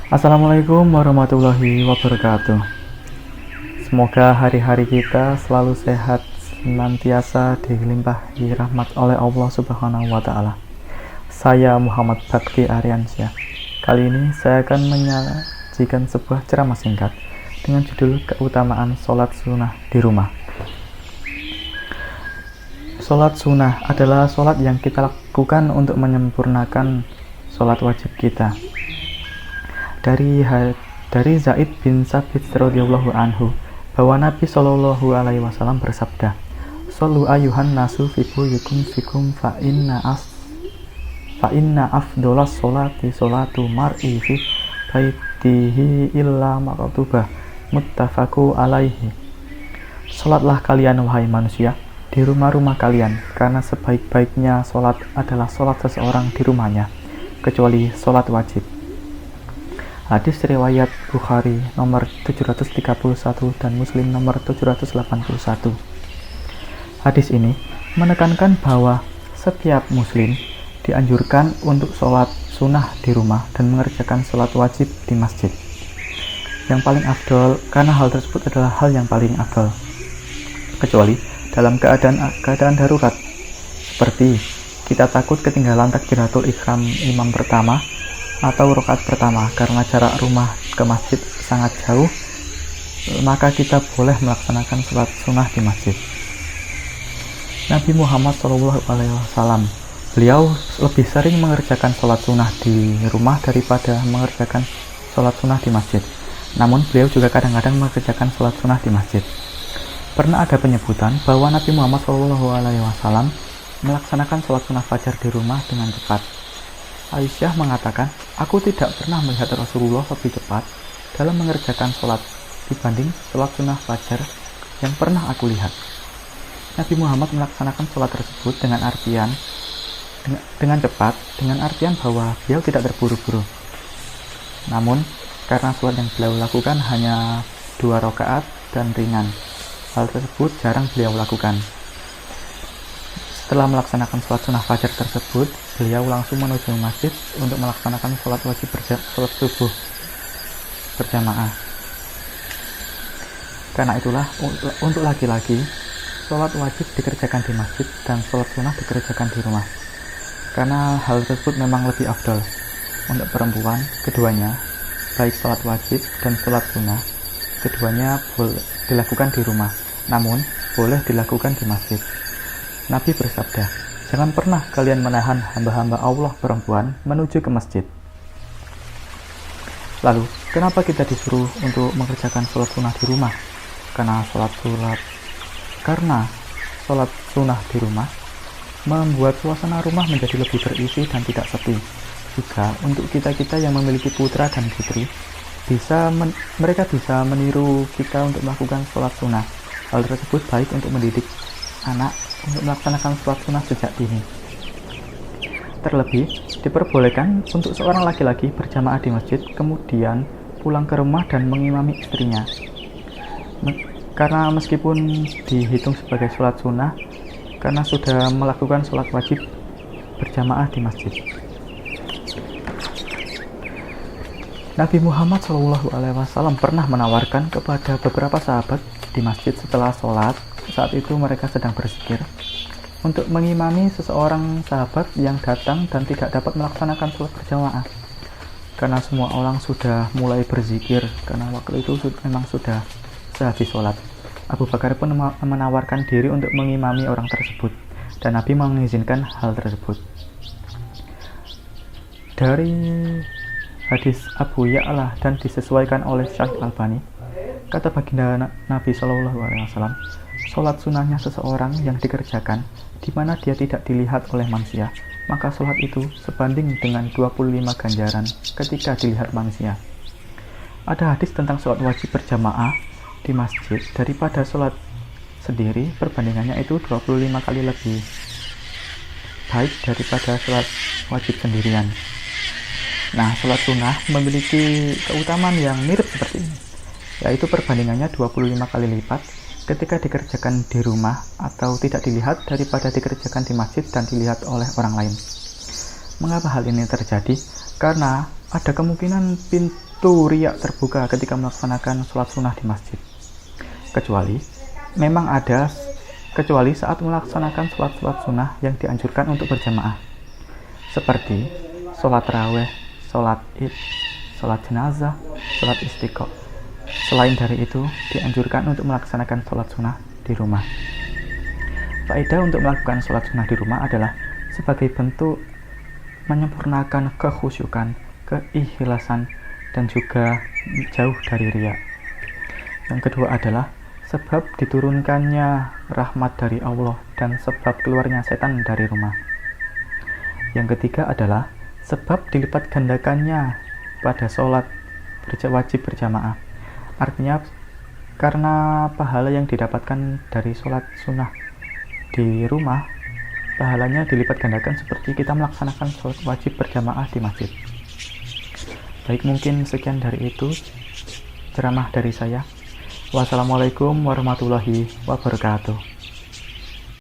Assalamualaikum warahmatullahi wabarakatuh. Semoga hari-hari kita selalu sehat, senantiasa dilimpahi rahmat oleh Allah Subhanahu wa Ta'ala. Saya Muhammad Bakti Aryansyah. Kali ini saya akan menyajikan sebuah ceramah singkat dengan judul keutamaan sholat sunnah di rumah. Sholat sunnah adalah sholat yang kita lakukan untuk menyempurnakan sholat wajib kita. Dari Zaid bin Sabit radhiyallahu anhu bahwa Nabi Shallallahu alaihi wasallam bersabda, "Shallu ayyuhan nasu fi buyutikum fa inna afdhalas sholati sholatu mar'i fi baitihi illa maktubah." Muttafaqu alaihi. Sholatlah kalian wahai manusia di rumah-rumah kalian, karena sebaik-baiknya sholat adalah sholat seseorang di rumahnya, kecuali sholat wajib. Hadis riwayat Bukhari nomor 731 dan Muslim nomor 781. Hadis ini menekankan bahwa setiap muslim dianjurkan untuk sholat sunnah di rumah dan mengerjakan sholat wajib di masjid. Yang paling afdol, karena hal tersebut adalah hal yang paling afdol, kecuali dalam keadaan darurat, seperti kita takut ketinggalan takbiratul ihram imam pertama atau rakaat pertama karena jarak rumah ke masjid sangat jauh, maka kita boleh melaksanakan sholat sunnah di masjid. Nabi Muhammad SAW, beliau lebih sering mengerjakan sholat sunnah di rumah daripada mengerjakan sholat sunnah di masjid. Namun beliau juga kadang-kadang mengerjakan sholat sunnah di masjid. Pernah ada penyebutan bahwa Nabi Muhammad SAW melaksanakan sholat sunnah fajar di rumah dengan cepat. Aisyah mengatakan, "Aku tidak pernah melihat Rasulullah lebih cepat dalam mengerjakan sholat dibanding sholat sunnah fajar yang pernah aku lihat." Nabi Muhammad melaksanakan sholat tersebut dengan cepat, dengan artian bahwa beliau tidak terburu-buru. Namun, karena sholat yang beliau lakukan hanya 2 rakaat dan ringan, hal tersebut jarang beliau lakukan. Setelah melaksanakan sholat sunnah fajar tersebut, beliau langsung menuju masjid untuk melaksanakan sholat wajib sholat subuh berjamaah. Karena itulah, untuk laki-laki, sholat wajib dikerjakan di masjid dan sholat sunnah dikerjakan di rumah. Karena hal tersebut memang lebih afdol. Untuk perempuan, keduanya, baik sholat wajib dan sholat sunnah, keduanya boleh dilakukan di rumah, namun boleh dilakukan di masjid. Nabi bersabda, "Jangan pernah kalian menahan hamba-hamba Allah perempuan menuju ke masjid." Lalu, kenapa kita disuruh untuk mengerjakan sholat sunnah di rumah? Karena sholat sunnah di rumah membuat suasana rumah menjadi lebih berisi dan tidak sepi. Juga untuk kita-kita yang memiliki putra dan putri, mereka bisa meniru kita untuk melakukan sholat sunnah. Hal tersebut baik untuk mendidik anak untuk melaksanakan sholat sunnah sejak dini. Terlebih, diperbolehkan untuk seorang laki-laki berjamaah di masjid, kemudian pulang ke rumah dan mengimami istrinya. Karena meskipun dihitung sebagai sholat sunnah, karena sudah melakukan sholat wajib berjamaah di masjid. Nabi Muhammad SAW pernah menawarkan kepada beberapa sahabat di masjid setelah sholat, saat itu mereka sedang berzikir, untuk mengimami seseorang sahabat yang datang dan tidak dapat melaksanakan sholat berjamaah. Karena semua orang sudah mulai berzikir, karena waktu itu memang sudah sehabis sholat. Abu Bakar pun menawarkan diri untuk mengimami orang tersebut, dan Nabi mengizinkan hal tersebut. Dari hadis Abu Ya'la dan disesuaikan oleh Syekh Albani, kata baginda Nabi SAW, sholat sunnahnya seseorang yang dikerjakan di mana dia tidak dilihat oleh manusia, maka sholat itu sebanding dengan 25 ganjaran ketika dilihat manusia. Ada hadis tentang sholat wajib berjamaah di masjid daripada sholat sendiri, perbandingannya itu 25 kali lebih baik daripada sholat wajib sendirian. Nah, sholat sunnah memiliki keutamaan yang mirip seperti ini, yaitu perbandingannya 25 kali lipat ketika dikerjakan di rumah atau tidak dilihat daripada dikerjakan di masjid dan dilihat oleh orang lain. Mengapa hal ini terjadi? Karena ada kemungkinan pintu pintu riak terbuka ketika melaksanakan sholat sunnah di masjid. Kecuali saat melaksanakan sholat sunnah yang dianjurkan untuk berjamaah, seperti sholat raweh, sholat id, sholat jenazah, sholat istiqo. Selain dari itu, dianjurkan untuk melaksanakan sholat sunnah di rumah. Faedah untuk melakukan sholat sunnah di rumah adalah sebagai bentuk menyempurnakan kekhusyukan, keikhlasan, dan juga jauh dari riya. Yang kedua adalah sebab diturunkannya rahmat dari Allah dan sebab keluarnya setan dari rumah. Yang ketiga adalah sebab dilipat gandakannya pada sholat wajib berjamaah. Artinya karena pahala yang didapatkan dari sholat sunnah di rumah, pahalanya dilipat gandakan seperti kita melaksanakan sholat wajib berjamaah di masjid. Baik, mungkin sekian dari itu ceramah dari saya. Wassalamualaikum warahmatullahi wabarakatuh.